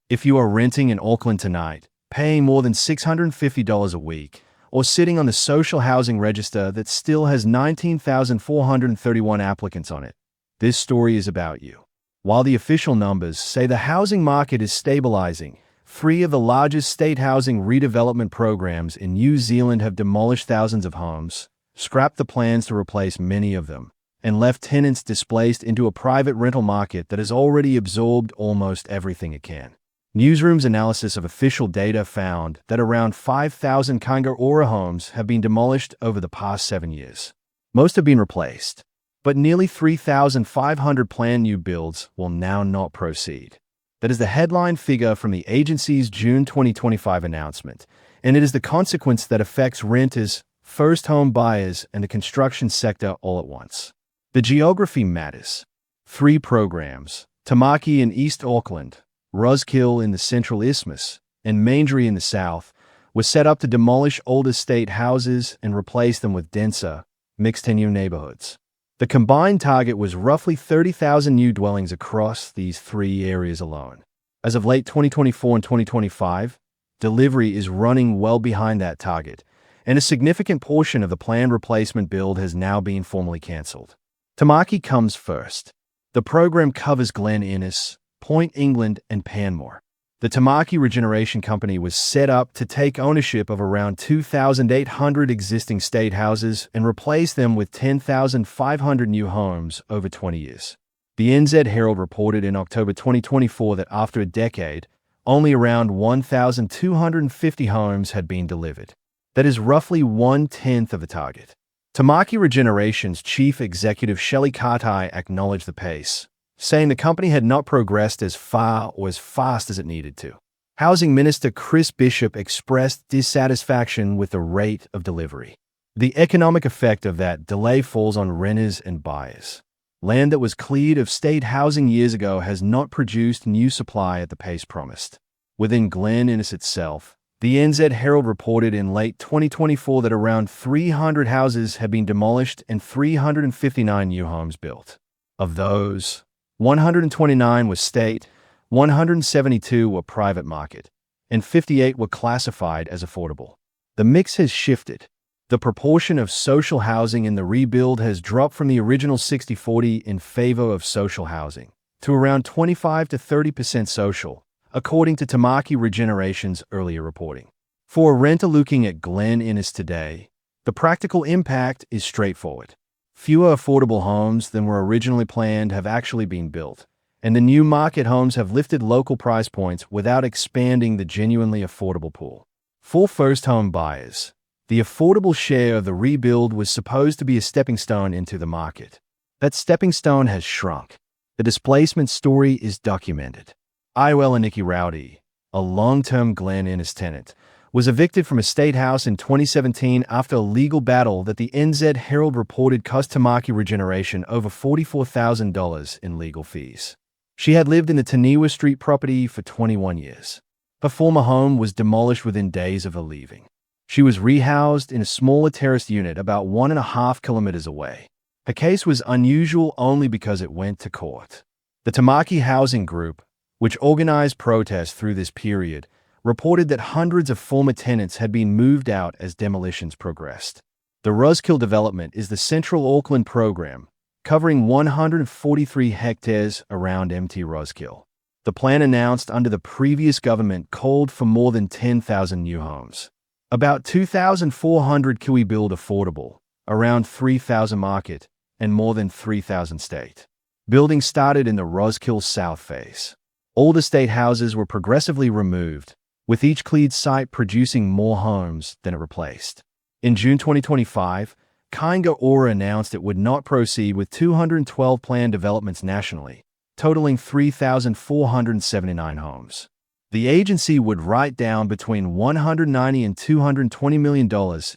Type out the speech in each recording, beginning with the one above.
If you are renting in Auckland tonight, paying more than $650 a week, or sitting on the social housing register that still has 19,431 applicants on it, this story is about you. While the official numbers say the housing market is stabilizing, 3 of the largest state housing redevelopment programs in New Zealand have demolished thousands of homes, scrapped the plans to replace many of them, and left tenants displaced into a private rental market that has already absorbed almost everything it can. Newsroom's analysis of official data found that around 5,000 Kāinga Ora homes have been demolished over the past 7 years. Most have been replaced, but nearly 3,500 planned new builds will now not proceed. That is the headline figure from the agency's June 2025 announcement, and it is the consequence that affects renters, first home buyers, and the construction sector all at once. The geography matters. 3 programs, Tāmaki in East Auckland, Roskill in the Central Isthmus, and Māngere in the South, were set up to demolish older state houses and replace them with denser, mixed-tenure neighborhoods. The combined target was roughly 30,000 new dwellings across these 3 areas alone. As of late 2024 and 2025, delivery is running well behind that target, and a significant portion of the planned replacement build has now been formally cancelled. Tāmaki comes first. The program covers Glen Innes, Point England, and Panmure. The Tāmaki Regeneration Company was set up to take ownership of around 2,800 existing state houses and replace them with 10,500 new homes over 20 years. The NZ Herald reported in October 2024 that after a decade, only around 1,250 homes had been delivered. That is roughly 1/10 of the target. Tāmaki Regeneration's chief executive Shelley Katai acknowledged the pace, saying the company had not progressed as far or as fast as it needed to. Housing Minister Chris Bishop expressed dissatisfaction with the rate of delivery. The economic effect of that delay falls on renters and buyers. Land that was cleared of state housing years ago has not produced new supply at the pace promised. Within Glen Innes itself, the NZ Herald reported in late 2024 that around 300 houses had been demolished and 359 new homes built. Of those, 129 were state, 172 were private market, and 58 were classified as affordable. The mix has shifted. The proportion of social housing in the rebuild has dropped from the original 60-40 in favor of social housing to around 25 to 30% social, according to Tāmaki Regeneration's earlier reporting. For a renter looking at Glen Innes today, the practical impact is straightforward. Fewer affordable homes than were originally planned have actually been built, and the new market homes have lifted local price points without expanding the genuinely affordable pool. For first-home buyers, the affordable share of the rebuild was supposed to be a stepping stone into the market. That stepping stone has shrunk. The displacement story is documented. Iwela Nikki Rowdy, a long-term Glen Innes tenant, was evicted from a state house in 2017 after a legal battle that the NZ Herald reported cost Tāmaki Regeneration over $44,000 in legal fees. She had lived in the Taniwa Street property for 21 years. Her former home was demolished within days of her leaving. She was rehoused in a smaller terraced unit about 1.5 kilometers away. Her case was unusual only because it went to court. The Tāmaki Housing Group, which organized protests through this period, reported that hundreds of former tenants had been moved out as demolitions progressed. The Roskill development is the Central Auckland program, covering 143 hectares around MT Roskill. The plan announced under the previous government called for more than 10,000 new homes. About 2,400 Kiwi build affordable, around 3,000 market, and more than 3,000 state. Building started in the Roskill South phase. Older state houses were progressively removed, with each cleared site producing more homes than it replaced. In June 2025, Kāinga Ora announced it would not proceed with 212 planned developments nationally, totaling 3,479 homes. The agency would write down between $190 and $220 million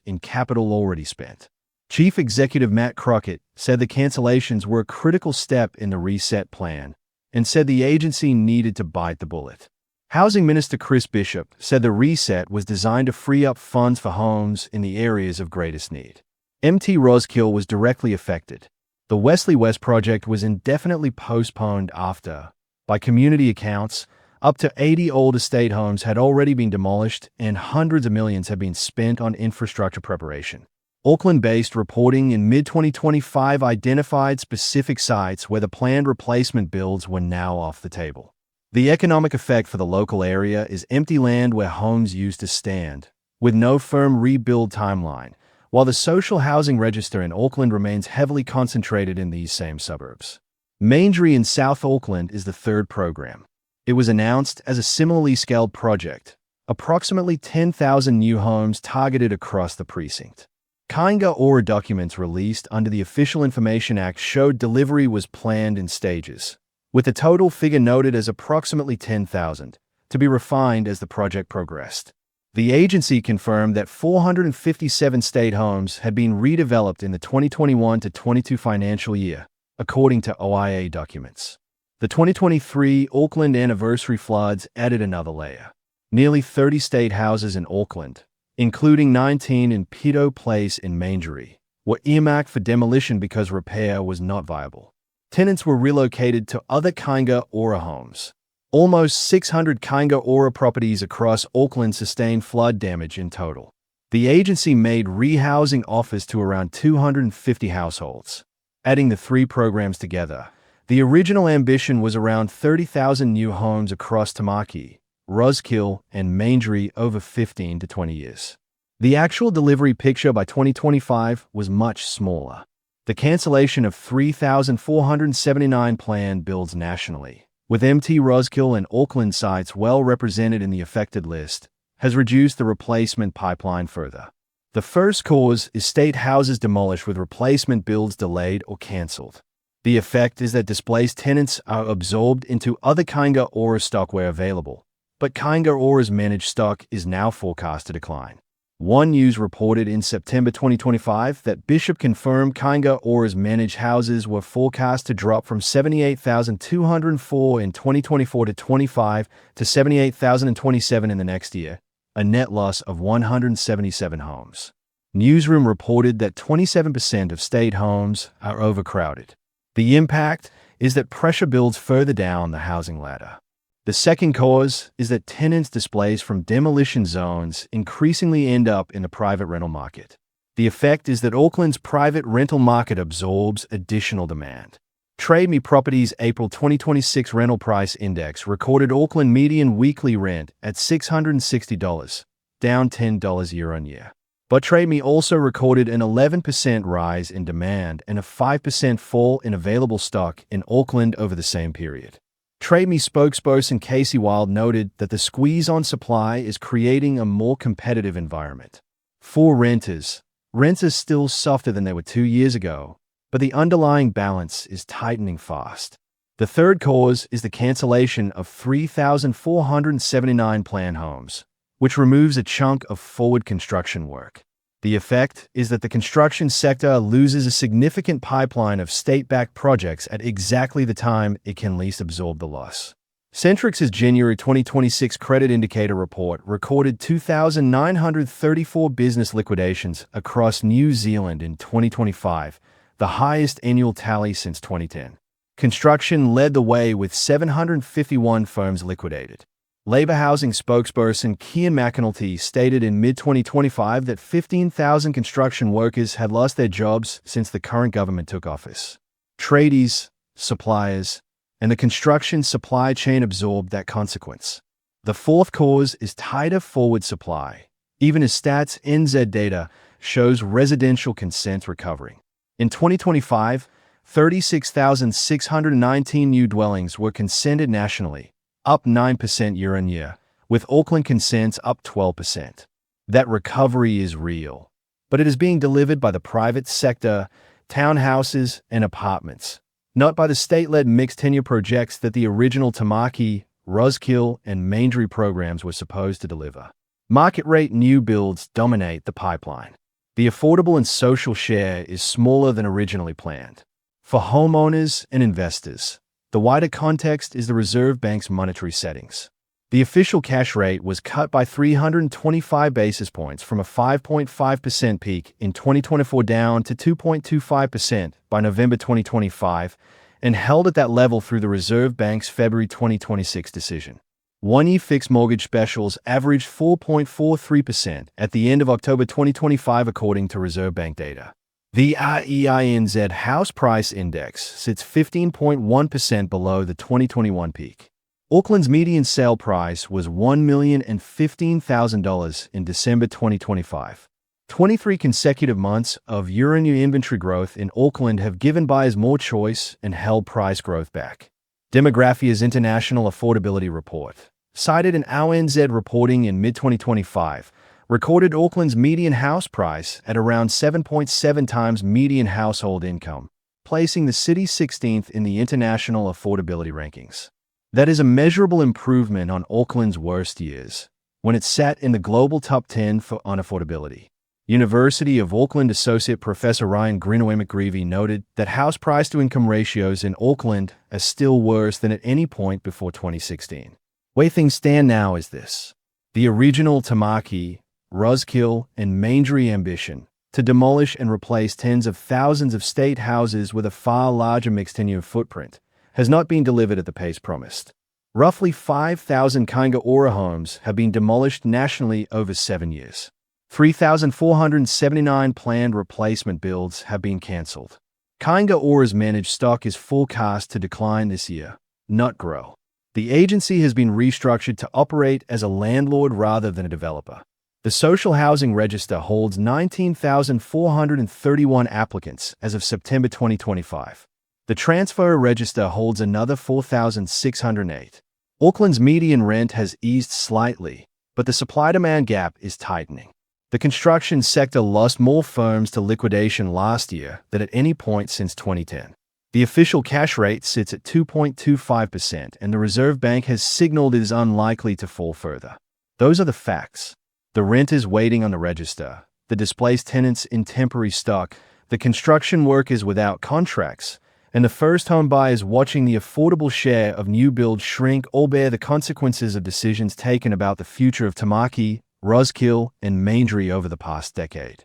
in capital already spent. Chief Executive Matt Crockett said the cancellations were a critical step in the reset plan and said the agency needed to bite the bullet. Housing Minister Chris Bishop said the reset was designed to free up funds for homes in the areas of greatest need. MT Roskill was directly affected. The Wesley West project was indefinitely postponed after, by community accounts, Up to 80 old estate homes had already been demolished, and hundreds of millions had been spent on infrastructure preparation. Auckland-based reporting in mid-2025 identified specific sites where the planned replacement builds were now off the table. The economic effect for the local area is empty land where homes used to stand, with no firm rebuild timeline, while the social housing register in Auckland remains heavily concentrated in these same suburbs. Māngere in South Auckland is the third program. It was announced as a similarly scaled project, approximately 10,000 new homes targeted across the precinct. Kāinga Ora documents released under the Official Information Act showed delivery was planned in stages, with the total figure noted as approximately 10,000, to be refined as the project progressed. The agency confirmed that 457 state homes had been redeveloped in the 2021-22 financial year, according to OIA documents. The 2023 Auckland anniversary floods added another layer. Nearly 30 state houses in Auckland, including 19 in Pito Place in Māngere, were earmarked for demolition because repair was not viable. Tenants were relocated to other Kāinga Ora homes. Almost 600 Kāinga Ora properties across Auckland sustained flood damage in total. The agency made rehousing offers to around 250 households. Adding the three programs together, the original ambition was around 30,000 new homes across Tāmaki, Roskill, and Māngere over 15 to 20 years. The actual delivery picture by 2025 was much smaller. The cancellation of 3,479 planned builds nationally, with MT Roskill and Auckland sites well represented in the affected list, has reduced the replacement pipeline further. The first cause is state houses demolished with replacement builds delayed or cancelled. The effect is that displaced tenants are absorbed into other Kāinga Ora stock where available, but Kāinga Ora's managed stock is now forecast to decline. One News reported in September 2025 that Bishop confirmed Kāinga Ora's managed houses were forecast to drop from 78,204 in 2024-25 to 78,027 in the next year, a net loss of 177 homes. Newsroom reported that 27% of state homes are overcrowded. The impact is that pressure builds further down the housing ladder. The second cause is that tenants displaced from demolition zones increasingly end up in the private rental market. The effect is that Auckland's private rental market absorbs additional demand. TradeMe Properties' April 2026 rental price index recorded Auckland median weekly rent at $660, down $10 year-on-year. But TradeMe also recorded an 11% rise in demand and a 5% fall in available stock in Auckland over the same period. TradeMe spokesperson Casey Wild noted that the squeeze on supply is creating a more competitive environment. For renters, rents are still softer than they were 2 years ago, but the underlying balance is tightening fast. The third cause is the cancellation of 3,479 planned homes, which removes a chunk of forward construction work. The effect is that the construction sector loses a significant pipeline of state-backed projects at exactly the time it can least absorb the loss. Centrix's January 2026 credit indicator report recorded 2,934 business liquidations across New Zealand in 2025, the highest annual tally since 2010. Construction led the way with 751 firms liquidated. Labour housing spokesperson Kian McAnulty stated in mid-2025 that 15,000 construction workers had lost their jobs since the current government took office. Tradies, suppliers, and the construction supply chain absorbed that consequence. The fourth cause is tighter forward supply, even as Stats NZ data shows residential consent recovering. In 2025, 36,619 new dwellings were consented nationally, up 9% year-on-year, with Auckland consents up 12%. That recovery is real, but it is being delivered by the private sector, townhouses, and apartments, not by the state-led mixed-tenure projects that the original Tāmaki, Roskill, and Māngere programs were supposed to deliver. Market-rate new builds dominate the pipeline. The affordable and social share is smaller than originally planned. For homeowners and investors, the wider context is the Reserve Bank's monetary settings. The official cash rate was cut by 325 basis points from a 5.5% peak in 2024 down to 2.25% by November 2025 and held at that level through the Reserve Bank's February 2026 decision. One-year fixed mortgage specials averaged 4.43% at the end of October 2025 according to Reserve Bank data. The REINZ House Price Index sits 15.1% below the 2021 peak. Auckland's median sale price was $1,015,000 in December 2025. 23 consecutive months of year-on-year inventory growth in Auckland have given buyers more choice and held price growth back. Demographia's International Affordability Report, cited in ANZ reporting in mid-2025, recorded Auckland's median house price at around 7.7 times median household income, placing the city 16th in the International Affordability Rankings. That is a measurable improvement on Auckland's worst years, when it sat in the global top 10 for unaffordability. University of Auckland Associate Professor Ryan Greenaway-McGreevy noted that house price-to-income ratios in Auckland are still worse than at any point before 2016. Way things stand now is this. The original Tāmaki, Roskill and Māngere ambition to demolish and replace tens of thousands of state houses with a far larger mixed-tenure footprint has not been delivered at the pace promised. Roughly 5,000 Kāinga Ora homes have been demolished nationally over 7 years. 3,479 planned replacement builds have been cancelled. Kāinga Ora's managed stock is forecast to decline this year, not grow. The agency has been restructured to operate as a landlord rather than a developer. The Social Housing Register holds 19,431 applicants as of September 2025. The Transfer Register holds another 4,608. Auckland's median rent has eased slightly, but the supply-demand gap is tightening. The construction sector lost more firms to liquidation last year than at any point since 2010. The official cash rate sits at 2.25%, and the Reserve Bank has signaled it is unlikely to fall further. Those are the facts. The rent is waiting on the register, the displaced tenants in temporary stock, the construction workers without contracts, and the first-home buyers watching the affordable share of new builds shrink all bear the consequences of decisions taken about the future of Tāmaki, Roskill and Māngere over the past decade.